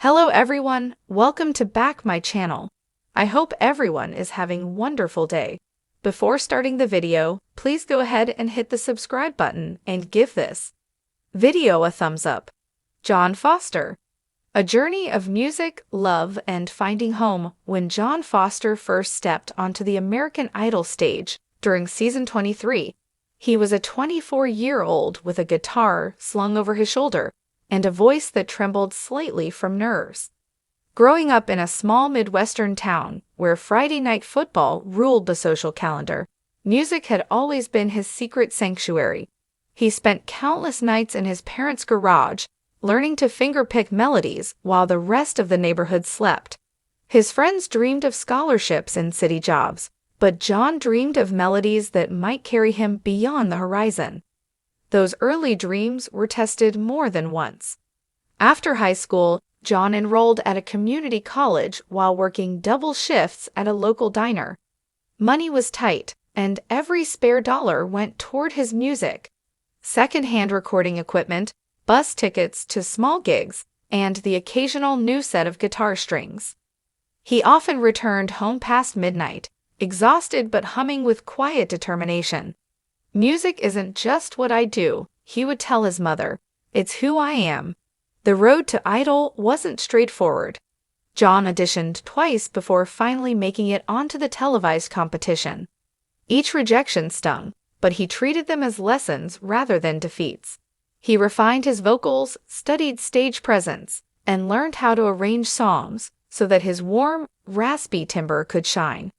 Hello everyone, welcome to back my channel. I hope everyone is having a wonderful day. Before starting the video, please go ahead and hit the subscribe button and give this video a thumbs up. John Foster. A journey of music, love, and finding home. When John Foster first stepped onto the American Idol stage during season 23, he was a 24-year-old with a guitar slung over his shoulder and a voice that trembled slightly from nerves. Growing up in a small Midwestern town where Friday night football ruled the social calendar, music had always been his secret sanctuary. He spent countless nights in his parents' garage, learning to fingerpick melodies while the rest of the neighborhood slept. His friends dreamed of scholarships and city jobs, but John dreamed of melodies that might carry him beyond the horizon. Those early dreams were tested more than once. After high school, John enrolled at a community college while working double shifts at a local diner. Money was tight, and every spare dollar went toward his music. Second-hand recording equipment, bus tickets to small gigs, and the occasional new set of guitar strings. He often returned home past midnight, exhausted but humming with quiet determination. "Music isn't just what I do," he would tell his mother. "It's who I am." The road to Idol wasn't straightforward. John auditioned twice before finally making it onto the televised competition. Each rejection stung, but he treated them as lessons rather than defeats. He refined his vocals, studied stage presence, and learned how to arrange songs so that his warm, raspy timbre could shine.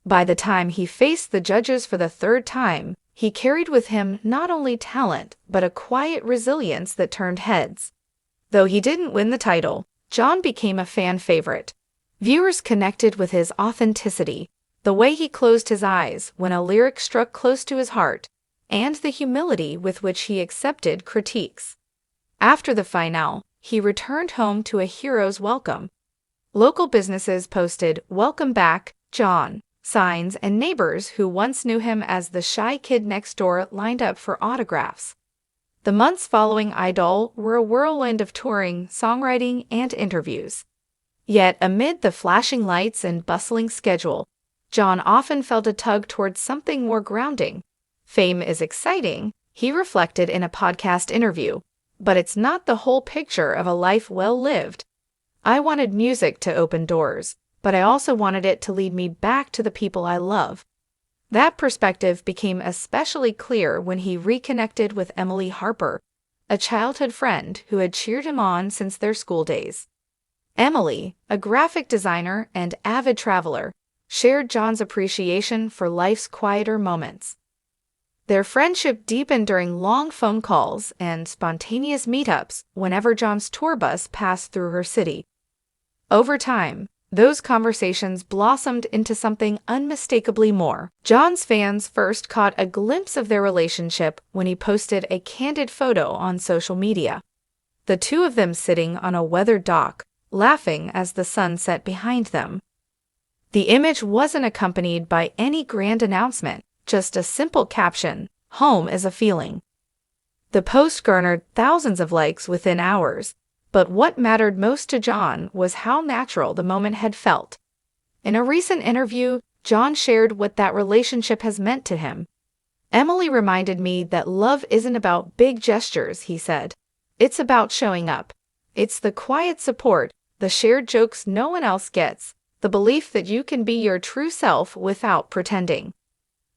By the time he faced the judges for the third time, he carried with him not only talent, but a quiet resilience that turned heads. Though he didn't win the title, John became a fan favorite. Viewers connected with his authenticity, the way he closed his eyes when a lyric struck close to his heart, and the humility with which he accepted critiques. After the finale, he returned home to a hero's welcome. Local businesses posted "Welcome back, John" signs, and neighbors who once knew him as the shy kid next door lined up for autographs. The months following Idol were a whirlwind of touring, songwriting, and interviews. Yet amid the flashing lights and bustling schedule, John often felt a tug towards something more grounding. "Fame is exciting," he reflected in a podcast interview, "but it's not the whole picture of a life well lived. I wanted music to open doors, but I also wanted it to lead me back to the people I love." That perspective became especially clear when he reconnected with Emily Harper, a childhood friend who had cheered him on since their school days. Emily, a graphic designer and avid traveler, shared John's appreciation for life's quieter moments. Their friendship deepened during long phone calls and spontaneous meetups whenever John's tour bus passed through her city. Over time, those conversations blossomed into something unmistakably more. John's fans first caught a glimpse of their relationship when he posted a candid photo on social media. The two of them sitting on a weathered dock, laughing as the sun set behind them. The image wasn't accompanied by any grand announcement, just a simple caption, "Home is a feeling." The post garnered thousands of likes within hours. But what mattered most to John was how natural the moment had felt. In a recent interview, John shared what that relationship has meant to him. "Emily reminded me that love isn't about big gestures," he said. "It's about showing up. It's the quiet support, the shared jokes no one else gets, the belief that you can be your true self without pretending."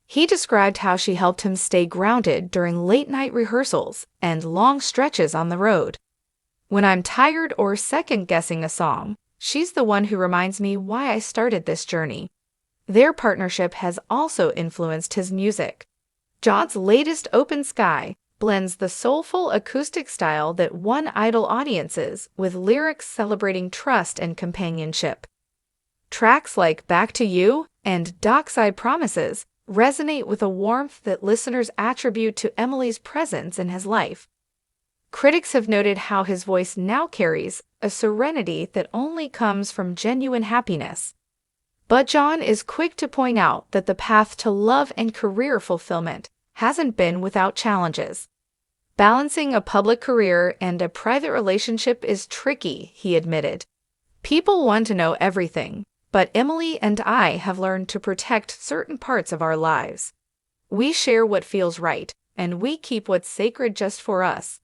He described how she helped him stay grounded during late-night rehearsals and long stretches on the road. "When I'm tired or second-guessing a song, she's the one who reminds me why I started this journey." Their partnership has also influenced his music. John's latest Open Sky blends the soulful acoustic style that won Idol audiences with lyrics celebrating trust and companionship. Tracks like "Back to You" and "Dockside Promises" resonate with a warmth that listeners attribute to Emily's presence in his life. Critics have noted how his voice now carries a serenity that only comes from genuine happiness. But John is quick to point out that the path to love and career fulfillment hasn't been without challenges. Balancing a public career and a private relationship is tricky, he admitted. People want to know everything, but Emily and I have learned to protect certain parts of our lives. We share what feels right, and we keep what's sacred just for us.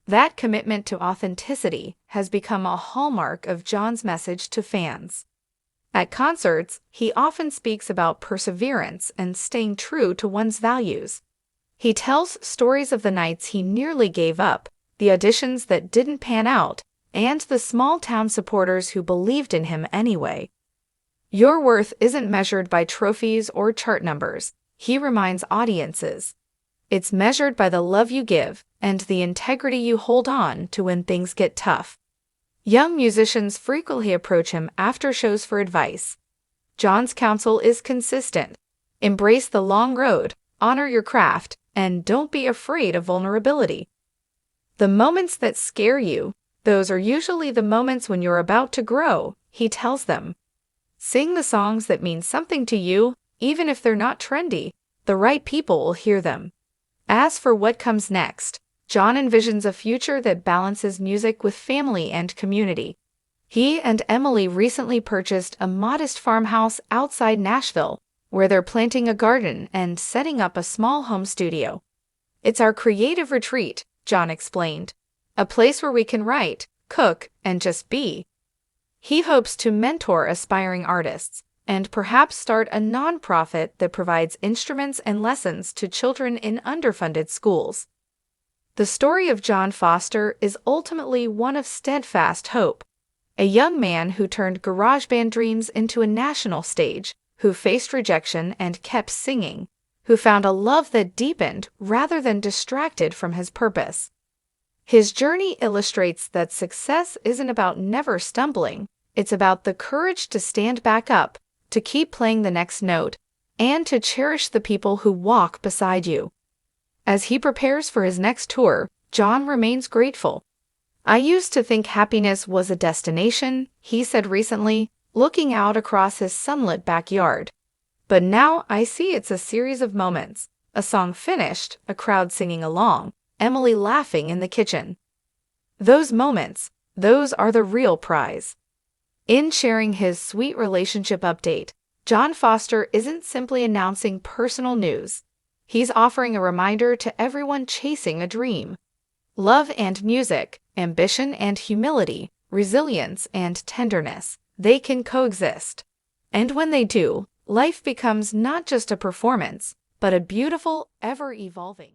That commitment to authenticity has become a hallmark of John's message to fans. At concerts, he often speaks about perseverance and staying true to one's values. He tells stories of the nights he nearly gave up, the auditions that didn't pan out, and the small-town supporters who believed in him anyway. Your worth isn't measured by trophies or chart numbers, he reminds audiences. It's measured by the love you give and the integrity you hold on to when things get tough. Young musicians frequently approach him after shows for advice. John's counsel is consistent. Embrace the long road, honor your craft, and don't be afraid of vulnerability. The moments that scare you, those are usually the moments when you're about to grow, he tells them. Sing the songs that mean something to you, even if they're not trendy. The right people will hear them. As for what comes next, John envisions a future that balances music with family and community. He and Emily recently purchased a modest farmhouse outside Nashville, where they're planting a garden and setting up a small home studio. It's our creative retreat, John explained. A place where we can write, cook, and just be. He hopes to mentor aspiring artists and perhaps start a nonprofit that provides instruments and lessons to children in underfunded schools. The story of John Foster is ultimately one of steadfast hope. A young man who turned garage band dreams into a national stage, who faced rejection and kept singing, who found a love that deepened rather than distracted from his purpose. His journey illustrates that success isn't about never stumbling, it's about the courage to stand back up, to keep playing the next note, and to cherish the people who walk beside you. As he prepares for his next tour, John remains grateful. I used to think happiness was a destination, he said recently, looking out across his sunlit backyard. But now I see it's a series of moments, a song finished, a crowd singing along, Emily laughing in the kitchen. Those moments, those are the real prize. In sharing his sweet relationship update, John Foster isn't simply announcing personal news. He's offering a reminder to everyone chasing a dream. Love and music, ambition and humility, resilience and tenderness, they can coexist. And when they do, life becomes not just a performance, but a beautiful, ever-evolving